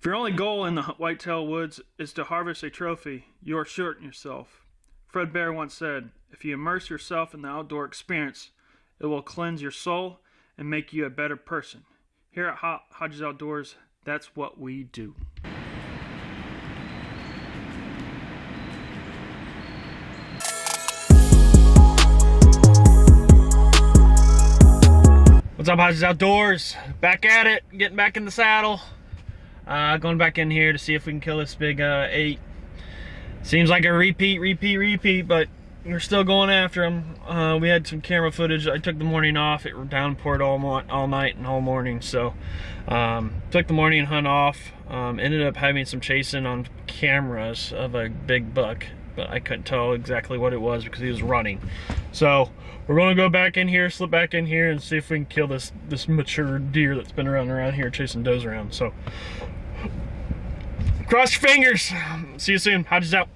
If your only goal in the whitetail woods is to harvest a trophy, you are shorting yourself. Fred Bear once said, if you immerse yourself in the outdoor experience, it will cleanse your soul and make you a better person. Here at Hodges Outdoors, that's what we do. What's up, Hodges Outdoors? Back at it, getting back in the saddle. Going back in here to see if we can kill this big 8. Seems like a repeat, but we're still going after him. We had some camera footage. I took the morning off. It downpoured all night and all morning, so took the morning hunt off. Ended up having some chasing on cameras of a big buck, but I couldn't tell exactly what it was because he was running. So we're going to go back in here, slip back in here, and see if we can kill this mature deer that's been around here chasing does around. So cross your fingers. See you soon. Hodges out.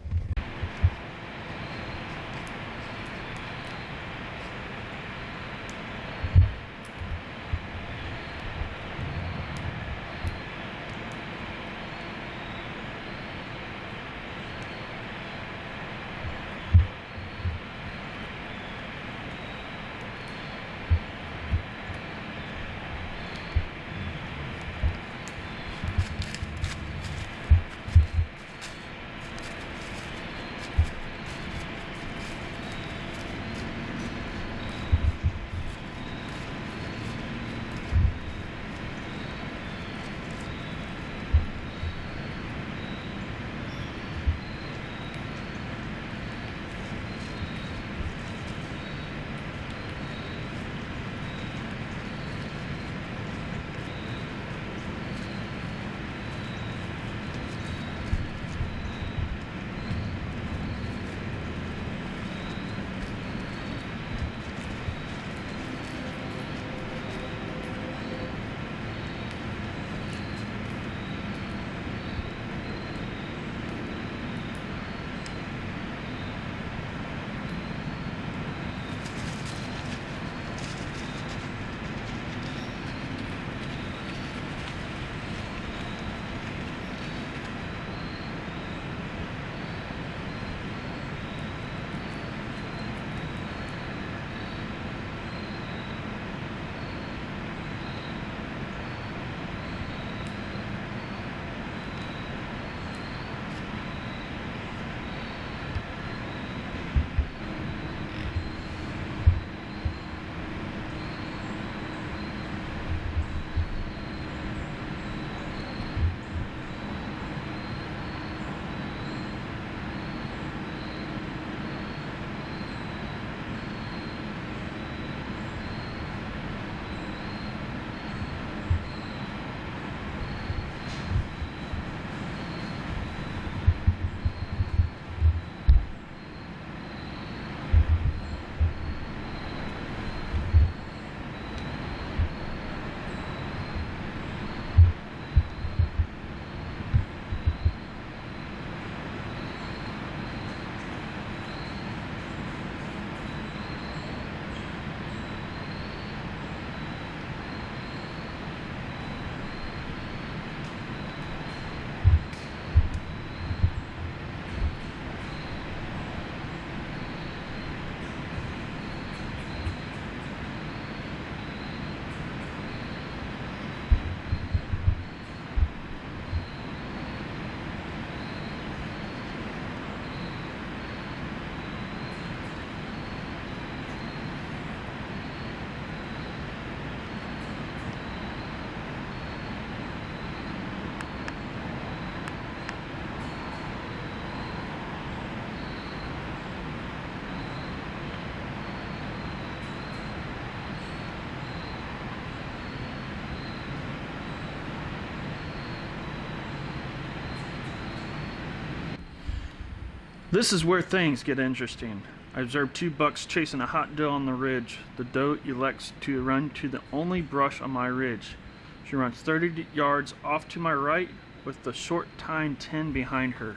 This is where things get interesting. I observed 2 bucks chasing a hot doe on the ridge. The doe elects to run to the only brush on my ridge. She runs 30 yards off to my right with the short tine 10 behind her.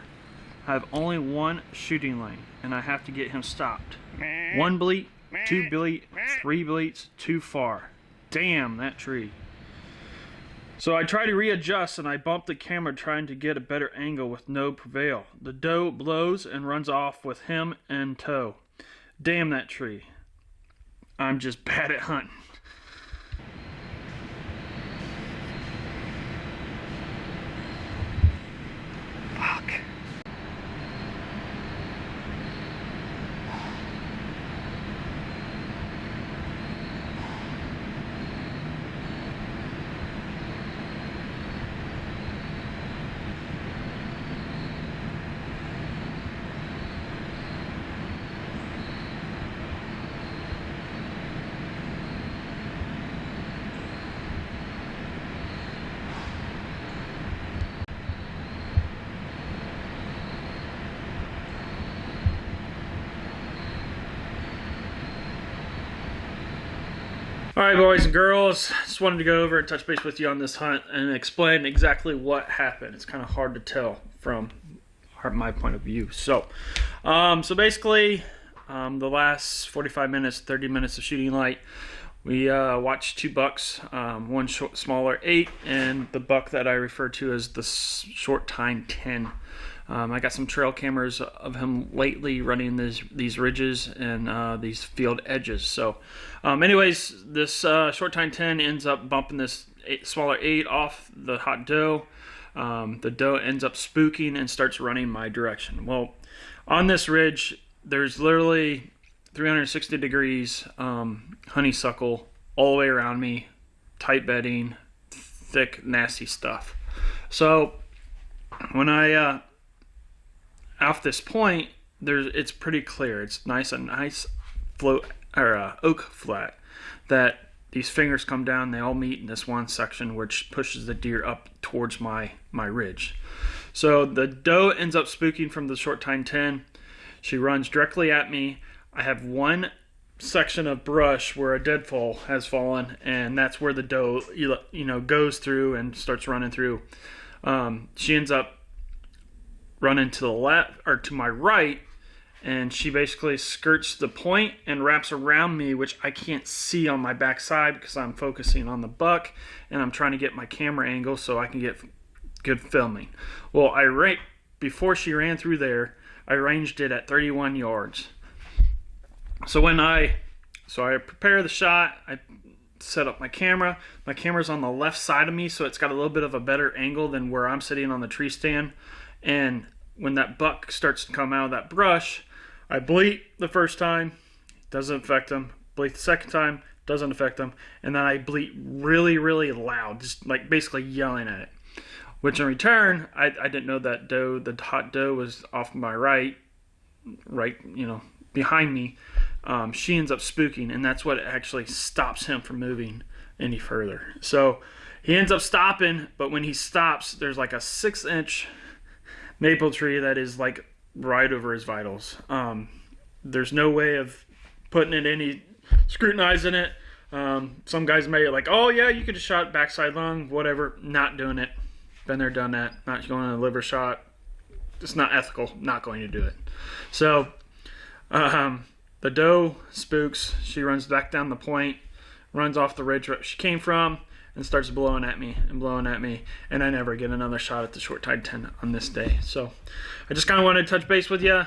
I have only one shooting lane and I have to get him stopped. 1 bleat, 2 bleat, 3 bleats, too far. Damn that tree. So I try to readjust and I bump the camera trying to get a better angle with no prevail. The doe blows and runs off with him in tow. Damn that tree. I'm just bad at hunting. Fuck. Alright boys and girls, just wanted to go over and touch base with you on this hunt and explain exactly what happened. It's kind of hard to tell from my point of view. So basically, the last 45 minutes, 30 minutes of shooting light, we watched two bucks, one smaller 8 and the buck that I refer to as the short tine 10. I got some trail cameras of him lately running these ridges and these field edges. So anyways, this short tine 10 ends up bumping this smaller 8 off the hot doe. The doe ends up spooking and starts running my direction. Well, on this ridge, there's literally 360 degrees honeysuckle all the way around me, tight bedding, thick, nasty stuff. So when I off this point, it's pretty clear. It's nice oak flat that these fingers come down. They all meet in this one section, which pushes the deer up towards my ridge. So the doe ends up spooking from the short tine 10. She runs directly at me. I have one section of brush where a deadfall has fallen, and that's where the doe goes through and starts running through. She ends up running to the left or to my right, and she basically skirts the point and wraps around me, which I can't see on my backside because I'm focusing on the buck and I'm trying to get my camera angle so I can get good filming. Well, before she ran through there, I ranged it at 31 yards. So I prepare the shot, I set up my camera. My camera's on the left side of me, so it's got a little bit of a better angle than where I'm sitting on the tree stand. And when that buck starts to come out of that brush, I bleat the first time, doesn't affect him. Bleat the second time, doesn't affect him. And then I bleat really, really loud, just like basically yelling at it. Which in return, I didn't know that doe, the hot doe, was off my right, behind me. She ends up spooking, and that's what actually stops him from moving any further. So he ends up stopping, but when he stops, there's like a 6-inch maple tree that is like right over his vitals. There's no way of putting scrutinizing it. Some guys may like, oh yeah, you could have shot backside lung, whatever. Not doing it. Been there, done that. Not going on a liver shot. It's not ethical. Not going to do it. So the doe spooks. She runs back down the point, runs off the ridge where she came from, and starts blowing at me, and I never get another shot at the short tine 10 on this day. So I just kind of wanted to touch base with you.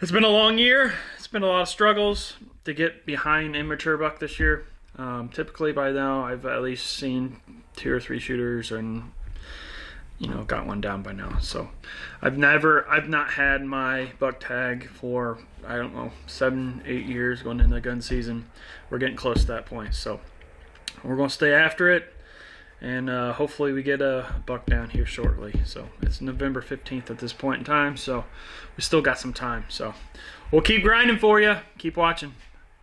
It's been a long year. It's been a lot of struggles to get behind immature buck this year. Typically by now I've at least seen 2 or 3 shooters and got one down by now. So I've not had my buck tag for, I don't know, 7-8 years going into the gun season. We're getting close to that point. So we're going to stay after it, and hopefully we get a buck down here shortly. So it's November 15th at this point in time, so we still got some time. So we'll keep grinding for you. Keep watching.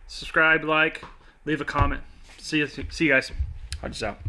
Subscribe, like, leave a comment. See you guys. Hodges out.